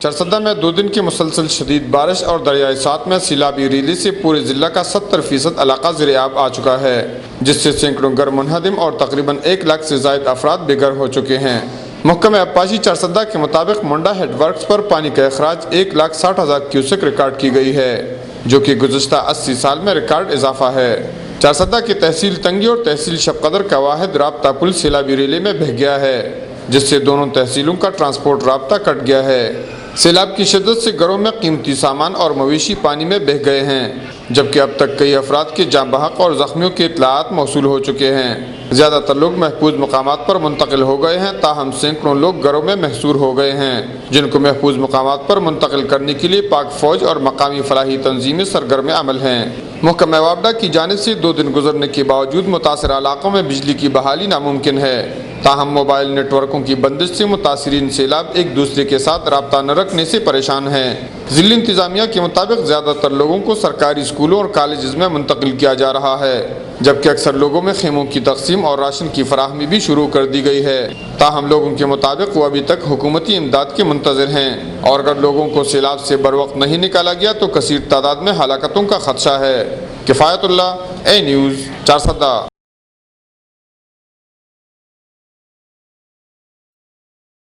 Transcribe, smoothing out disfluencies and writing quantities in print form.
چرسدہ میں 2 دن کی مسلسل شدید بارش اور دریائے سات میں سیلابی ریلی سے پورے ضلع کا 70% علاقہ زیر آب آ چکا ہے، جس سے سینکڑوں گھر منہدم اور تقریباً 1 لاکھ سے زائد افراد بے گھر ہو چکے ہیں۔ محکمہ آبپاشی چرسدہ کے مطابق منڈا ہیڈ ورکس پر پانی کا اخراج 1,60,000 کیوسک ریکارڈ کی گئی ہے، جو کہ گزشتہ 80 سال میں ریکارڈ اضافہ ہے۔ چرسدہ کی تحصیل تنگی اور تحصیل شب قدر کا واحد رابطہ پل سیلابی ریلی میں بہہ گیا ہے، جس سے دونوں تحصیلوں کا ٹرانسپورٹ رابطہ کٹ گیا ہے۔ سیلاب کی شدت سے گھروں میں قیمتی سامان اور مویشی پانی میں بہہ گئے ہیں، جبکہ اب تک کئی افراد کے جاں بحق اور زخمیوں کی اطلاعات موصول ہو چکے ہیں۔ زیادہ تر لوگ محفوظ مقامات پر منتقل ہو گئے ہیں، تاہم سینکڑوں لوگ گھروں میں محصور ہو گئے ہیں، جن کو محفوظ مقامات پر منتقل کرنے کے لیے پاک فوج اور مقامی فلاحی تنظیمیں سرگرم عمل ہیں۔ محکمہ وابڈا کی جانب سے 2 دن گزرنے کے باوجود متاثرہ علاقوں میں بجلی کی بحالی ناممکن ہے، تاہم موبائل نیٹ ورکوں کی بندش سے متاثرین سیلاب ایک دوسرے کے ساتھ رابطہ نہ رکھنے سے پریشان ہیں۔ ضلعی انتظامیہ کے مطابق زیادہ تر لوگوں کو سرکاری اسکولوں اور کالجز میں منتقل کیا جا رہا ہے، جبکہ اکثر لوگوں میں خیموں کی تقسیم اور راشن کی فراہمی بھی شروع کر دی گئی ہے، تاہم لوگوں کے مطابق وہ ابھی تک حکومتی امداد کے منتظر ہیں، اور اگر لوگوں کو سیلاب سے بروقت نہیں نکالا گیا تو کثیر تعداد میں ہلاکتوں کا خدشہ ہے۔ کفایت اللہ، اے نیوز، چرسدہ۔